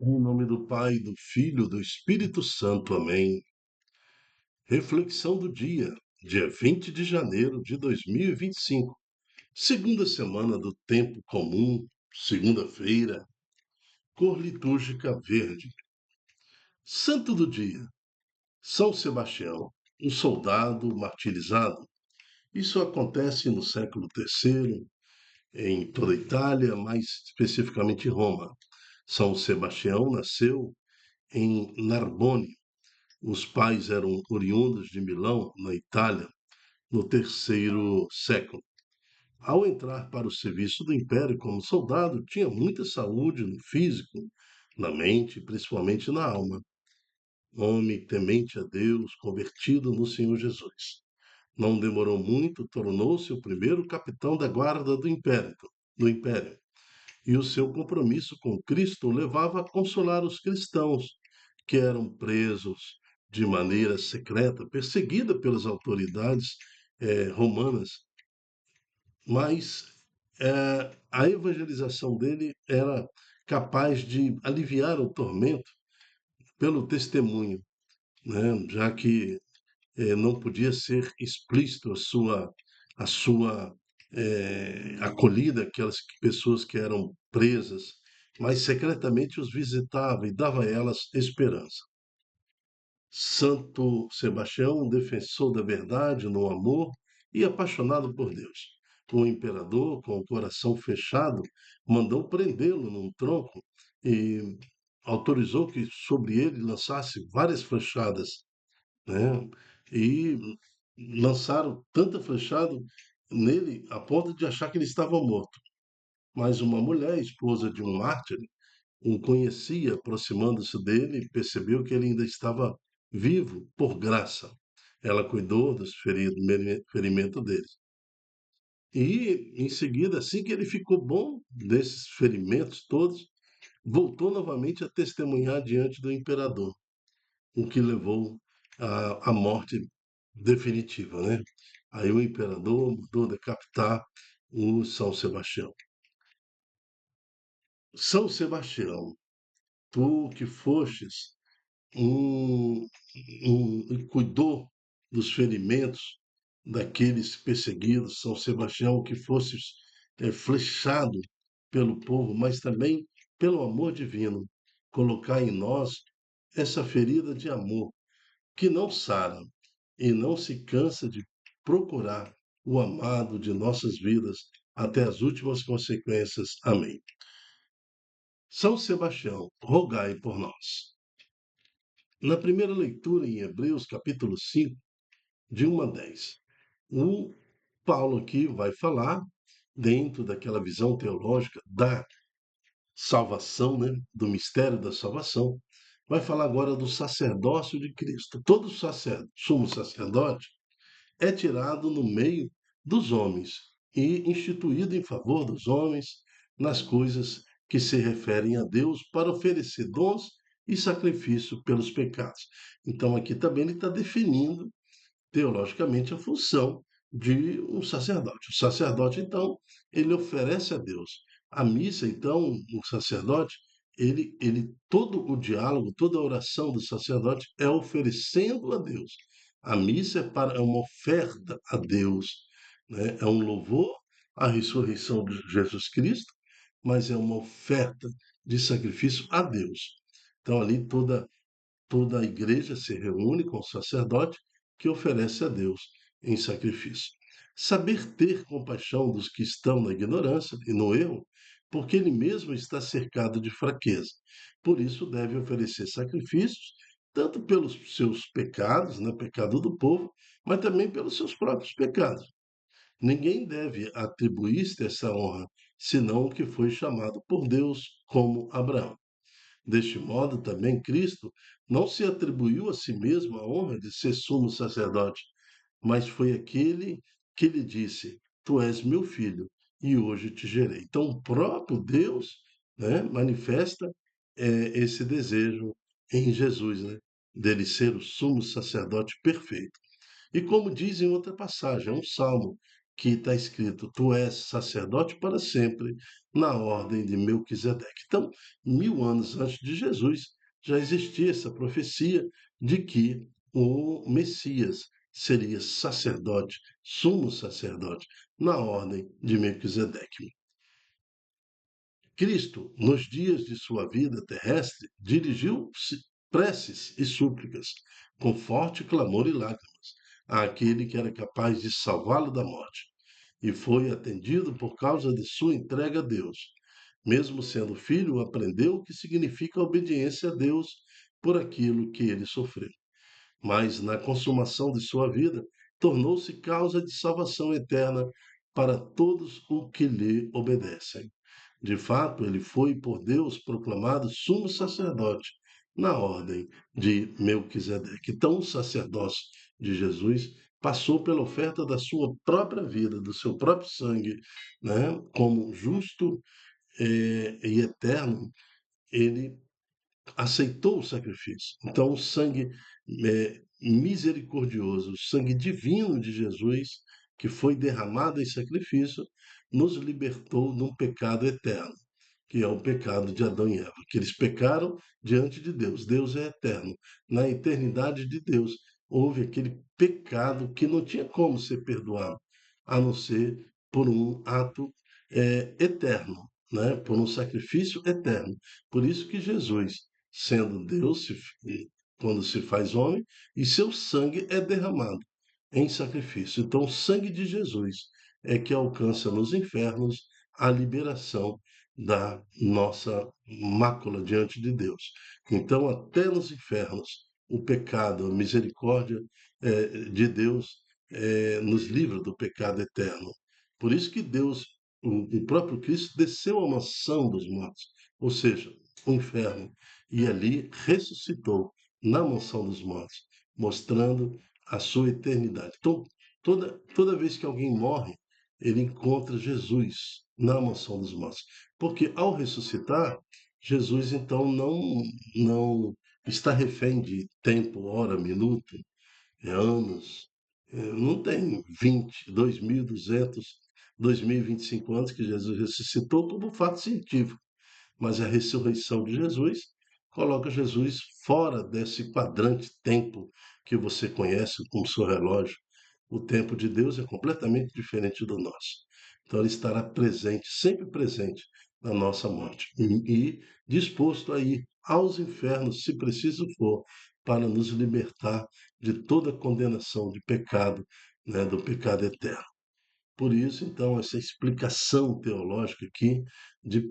Em nome do Pai, do Filho, do Espírito Santo. Amém. Reflexão do dia 20 de janeiro de 2025. Segunda semana do tempo comum, segunda-feira, cor litúrgica verde. Santo do dia, São Sebastião, um soldado martirizado. Isso acontece no século III, em toda a Itália, mais especificamente em Roma. São Sebastião nasceu em Narbonne. Os pais eram oriundos de Milão, na Itália, no terceiro século. Ao entrar para o serviço do Império como soldado, tinha muita saúde no físico, na mente, principalmente na alma. Homem temente a Deus, convertido no Senhor Jesus. Não demorou muito, tornou-se o primeiro capitão da guarda do Império. E o seu compromisso com Cristo o levava a consolar os cristãos que eram presos de maneira secreta, perseguida pelas autoridades romanas, mas a evangelização dele era capaz de aliviar o tormento pelo testemunho, né? Já que não podia ser explícito a sua acolhida, aquelas pessoas que eram presas, mas secretamente os visitava e dava a elas esperança. Santo Sebastião, um defensor da verdade no amor e apaixonado por Deus. O imperador, com o coração fechado, mandou prendê-lo num tronco e autorizou que sobre ele lançasse várias flechadas, né? E lançaram tanta flechada nele a ponto de achar que ele estava morto. Mas uma mulher, esposa de um mártir, o conhecia, aproximando-se dele, percebeu que ele ainda estava vivo por graça. Ela cuidou dos ferimentos dele. E, em seguida, assim que ele ficou bom desses ferimentos todos, voltou novamente a testemunhar diante do imperador, o que levou à morte definitiva, né? Aí o imperador mandou decapitar o São Sebastião. São Sebastião, tu que fostes um, e cuidou dos ferimentos daqueles perseguidos, São Sebastião, que fosse flechado pelo povo, mas também pelo amor divino, colocar em nós essa ferida de amor que não sara e não se cansa de procurar o amado de nossas vidas até as últimas consequências. Amém. São Sebastião, rogai por nós. Na primeira leitura em Hebreus, capítulo 5, de 1 a 10, o Paulo aqui vai falar, dentro daquela visão teológica da salvação, né, do mistério da salvação, vai falar agora do sacerdócio de Cristo. Todo sumo sacerdote é tirado no meio dos homens e instituído em favor dos homens nas coisas que se referem a Deus para oferecer dons e sacrifício pelos pecados. Então aqui também ele está definindo teologicamente a função de um sacerdote. O sacerdote, então, ele oferece a Deus. A missa, então, o sacerdote, todo o diálogo, toda a oração do sacerdote é oferecendo a Deus. A missa é uma oferta a Deus, né? É um louvor à ressurreição de Jesus Cristo, mas é uma oferta de sacrifício a Deus. Então, ali toda a igreja se reúne com o sacerdote que oferece a Deus em sacrifício. Saber ter compaixão dos que estão na ignorância e no erro, porque ele mesmo está cercado de fraqueza. Por isso deve oferecer sacrifícios, tanto pelos seus pecados, né, pecado do povo, mas também pelos seus próprios pecados. Ninguém deve atribuir-se essa honra, senão o que foi chamado por Deus, como Abraão. Deste modo, também Cristo não se atribuiu a si mesmo a honra de ser sumo sacerdote, mas foi aquele que lhe disse: Tu és meu filho, e hoje te gerei. Então, o próprio Deus, né, manifesta esse desejo em Jesus, né, dele ser o sumo sacerdote perfeito. E como diz em outra passagem, é um salmo, que está escrito: Tu és sacerdote para sempre, na ordem de Melquisedeque. Então, 1000 anos antes de Jesus, já existia essa profecia de que o Messias seria sacerdote, sumo sacerdote, na ordem de Melquisedeque. Cristo, nos dias de sua vida terrestre, dirigiu preces e súplicas, com forte clamor e lágrimas, àquele que era capaz de salvá-lo da morte, e foi atendido por causa de sua entrega a Deus. Mesmo sendo filho, aprendeu o que significa a obediência a Deus por aquilo que ele sofreu. Mas, na consumação de sua vida, tornou-se causa de salvação eterna para todos os que lhe obedecem. De fato, ele foi por Deus proclamado sumo sacerdote na ordem de Melquisedeque. Então, o sacerdócio de Jesus passou pela oferta da sua própria vida, do seu próprio sangue, né? Como justo e eterno, ele aceitou o sacrifício. Então, o sangue misericordioso, o sangue divino de Jesus, que foi derramado em sacrifício, nos libertou de um pecado eterno, que é o pecado de Adão e Eva, que eles pecaram diante de Deus. Deus é eterno. Na eternidade de Deus, houve aquele pecado que não tinha como ser perdoado, a não ser por um ato eterno, né? Por um sacrifício eterno. Por isso que Jesus, sendo Deus, quando se faz homem, e seu sangue é derramado em sacrifício. Então, o sangue de Jesus é que alcança nos infernos a liberação da nossa mácula diante de Deus. Então, até nos infernos, o pecado, a misericórdia de Deus nos livra do pecado eterno. Por isso que Deus, o próprio Cristo, desceu à mansão dos mortos, ou seja, o inferno, e ali ressuscitou na mansão dos mortos, mostrando a sua eternidade. Então, toda vez que alguém morre, ele encontra Jesus na mansão dos mortos. Porque ao ressuscitar, Jesus então não está refém de tempo, hora, minuto, anos. Não tem 20, 2.200, 2025 anos que Jesus ressuscitou como fato científico, mas a ressurreição de Jesus coloca Jesus fora desse quadrante tempo que você conhece como seu relógio. O tempo de Deus é completamente diferente do nosso. Então ele estará presente, sempre presente na nossa morte e disposto a ir aos infernos, se preciso for, para nos libertar de toda condenação de pecado, né, do pecado eterno. Por isso, então, essa explicação teológica aqui de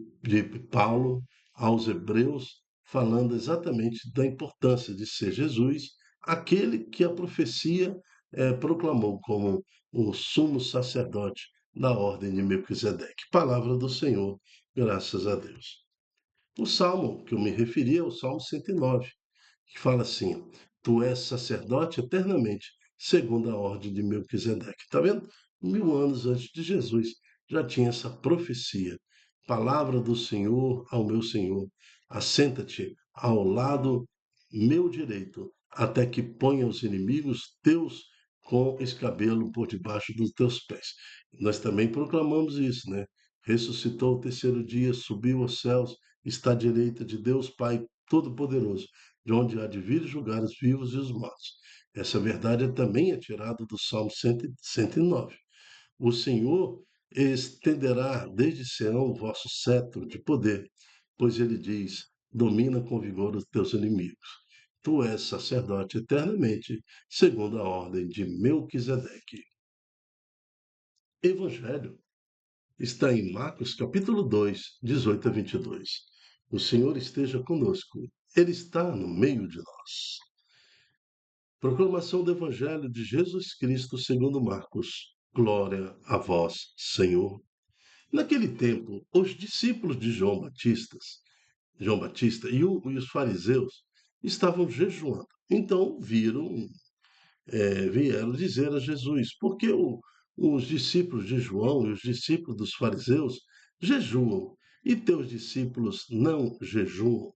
Paulo aos Hebreus, falando exatamente da importância de ser Jesus, aquele que a profecia proclamou como o sumo sacerdote da ordem de Melquisedeque. Palavra do Senhor, graças a Deus. O salmo que eu me referi é o Salmo 109, que fala assim: Tu és sacerdote eternamente, segundo a ordem de Melquisedeque. Está vendo? 1000 anos antes de Jesus já tinha essa profecia. Palavra do Senhor ao meu Senhor: assenta-te ao lado meu direito, até que ponha os inimigos teus com escabelo por debaixo dos teus pés. Nós também proclamamos isso, né? Ressuscitou o terceiro dia, subiu aos céus, está à direita de Deus Pai Todo-Poderoso, de onde há de vir julgar os vivos e os mortos. Essa verdade também é tirada do Salmo 109. O Senhor estenderá desde Sião o vosso cetro de poder, pois ele diz: domina com vigor os teus inimigos. Tu és sacerdote eternamente, segundo a ordem de Melquisedeque. Evangelho está em Marcos capítulo 2, 18 a 22. O Senhor esteja conosco. Ele está no meio de nós. Proclamação do Evangelho de Jesus Cristo segundo Marcos. Glória a vós, Senhor. Naquele tempo, os discípulos de João Batista e os fariseus estavam jejuando. Então vieram dizer a Jesus: por que os discípulos de João e os discípulos dos fariseus jejuam e teus discípulos não jejuam?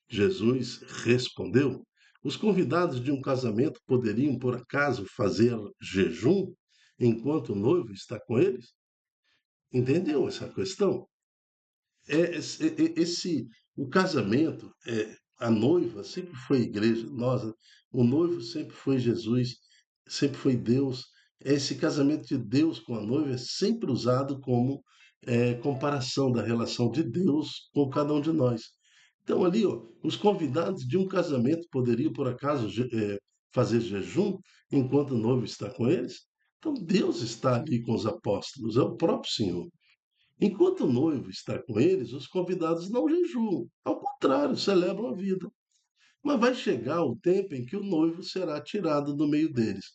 Jesus respondeu: os convidados de um casamento poderiam, por acaso, fazer jejum enquanto o noivo está com eles? Entendeu essa questão? Esse o casamento, a noiva sempre foi a igreja, nós, o noivo sempre foi Jesus, sempre foi Deus. Esse casamento de Deus com a noiva é sempre usado como comparação da relação de Deus com cada um de nós. Então ali, ó, os convidados de um casamento poderiam por acaso fazer jejum enquanto o noivo está com eles? Então Deus está ali com os apóstolos, é o próprio Senhor. Enquanto o noivo está com eles, os convidados não jejuam. Ao contrário, celebram a vida. Mas vai chegar o tempo em que o noivo será tirado do meio deles.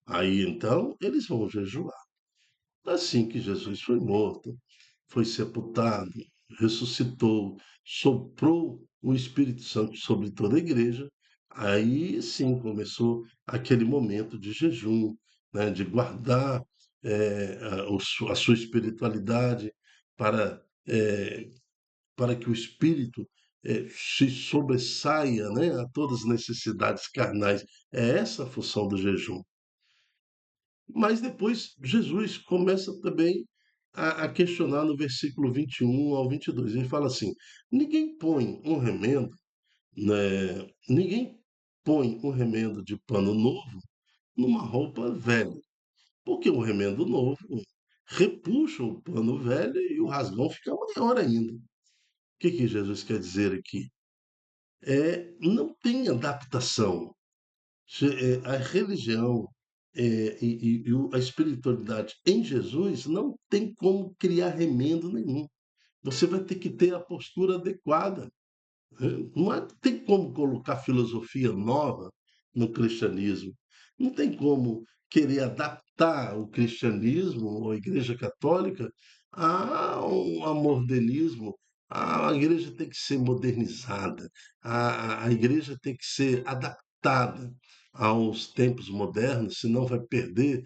Aí então eles vão jejuar. Assim que Jesus foi morto, foi sepultado, ressuscitou, soprou o Espírito Santo sobre toda a igreja, aí sim começou aquele momento de jejum, né, de guardar a sua espiritualidade para, para que o Espírito se sobressaia, né, a todas as necessidades carnais. É essa a função do jejum. Mas depois Jesus começa também a questionar no versículo 21 ao 22. Ele fala assim: ninguém põe um remendo, né? Ninguém põe um remendo de pano novo numa roupa velha, porque o remendo novo repuxa o pano velho e o rasgão fica maior ainda. O que Jesus quer dizer aqui? Não tem adaptação. A religião a espiritualidade em Jesus não tem como criar remendo nenhum. Você vai ter que ter a postura adequada. Não tem como colocar filosofia nova no cristianismo. Não tem como querer adaptar o cristianismo ou a Igreja Católica ao modernismo. A igreja tem que ser modernizada, a igreja tem que ser adaptada aos tempos modernos, senão vai perder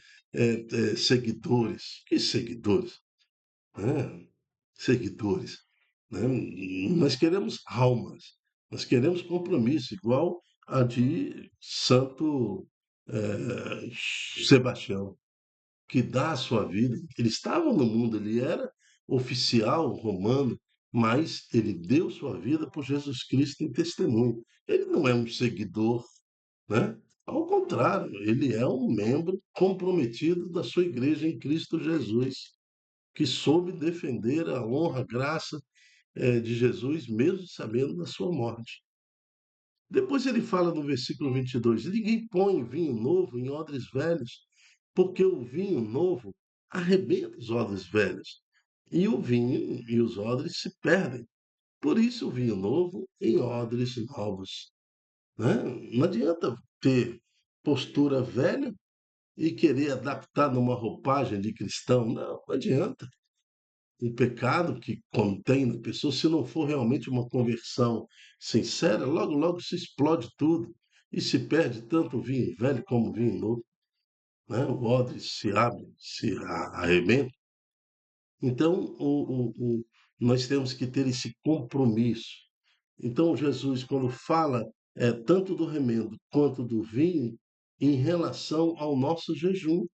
seguidores. Que seguidores? Né? Seguidores. Né? Nós queremos almas, nós queremos compromisso, igual a de Santo eh, Sebastião, que dá a sua vida. Ele estava no mundo, ele era oficial romano, mas ele deu sua vida por Jesus Cristo em testemunho. Ele não é um seguidor, né? Ao contrário, ele é um membro comprometido da sua igreja em Cristo Jesus, que soube defender a honra, a graça de Jesus, mesmo sabendo da sua morte. Depois ele fala no versículo 22: ninguém põe vinho novo em odres velhos, porque o vinho novo arrebenta os odres velhos, e o vinho e os odres se perdem. Por isso, o vinho novo em odres novos. Né? Não adianta ter postura velha e querer adaptar numa roupagem de cristão. Não, não adianta. O pecado que contém na pessoa, se não for realmente uma conversão sincera, logo, logo se explode tudo e se perde tanto o vinho velho como o vinho novo. Né? O odre se abre, se arrebenta. Então, nós temos que ter esse compromisso. Então, Jesus, quando fala tanto do remendo quanto do vinho, em relação ao nosso jejum,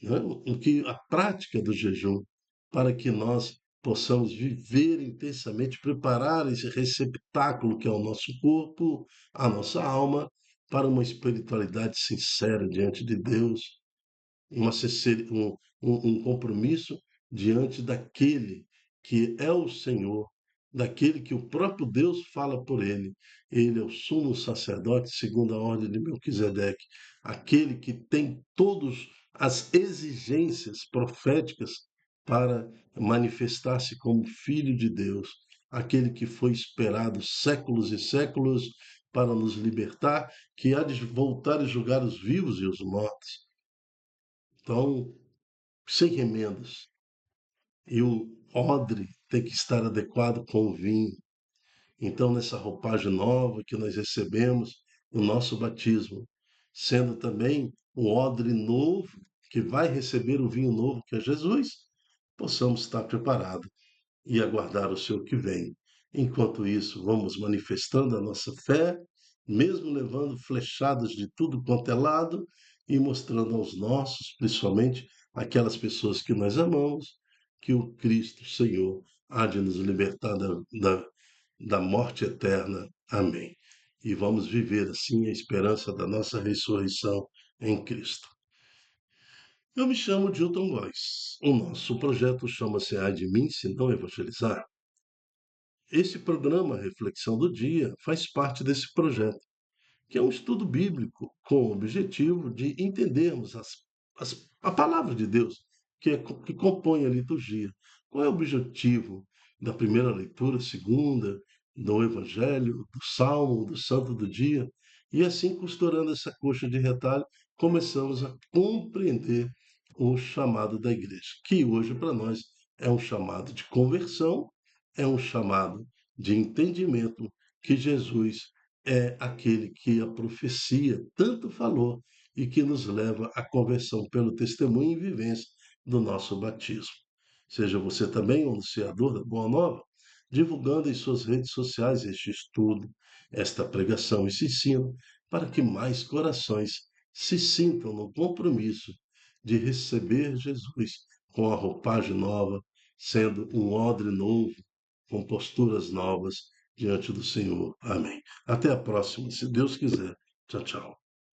né? O que a prática do jejum, para que nós possamos viver intensamente, preparar esse receptáculo que é o nosso corpo, a nossa alma, para uma espiritualidade sincera diante de Deus, um compromisso diante daquele que é o Senhor, daquele que o próprio Deus fala por ele. Ele é o sumo sacerdote, segundo a ordem de Melquisedeque, aquele que tem todas as exigências proféticas para manifestar-se como filho de Deus, aquele que foi esperado séculos e séculos para nos libertar, que há de voltar e julgar os vivos e os mortos. Então, sem remendos. E o odre tem que estar adequado com o vinho. Então, nessa roupagem nova que nós recebemos, o nosso batismo, sendo também o odre novo, que vai receber o vinho novo, que é Jesus, possamos estar preparados e aguardar o seu que vem. Enquanto isso, vamos manifestando a nossa fé, mesmo levando flechadas de tudo quanto é lado, e mostrando aos nossos, principalmente aquelas pessoas que nós amamos, que o Cristo Senhor há de nos libertar da morte eterna. Amém. E vamos viver assim a esperança da nossa ressurreição em Cristo. Eu me chamo Dilton Góes. O nosso projeto chama-se Ai de mim se não evangelizar. Esse programa Reflexão do Dia faz parte desse projeto, que é um estudo bíblico com o objetivo de entendermos a palavra de Deus que compõe a liturgia. Qual é o objetivo da primeira leitura, segunda, do Evangelho, do Salmo, do Santo do Dia? E assim, costurando essa coxa de retalho, começamos a compreender o chamado da igreja, que hoje para nós é um chamado de conversão, é um chamado de entendimento que Jesus é aquele que a profecia tanto falou e que nos leva à conversão pelo testemunho e vivência do nosso batismo. Seja você também um anunciador da Boa Nova, divulgando em suas redes sociais este estudo, esta pregação, esse ensino, para que mais corações se sintam no compromisso de receber Jesus com a roupagem nova, sendo um odre novo, com posturas novas diante do Senhor. Amém. Até a próxima, se Deus quiser. Tchau, tchau.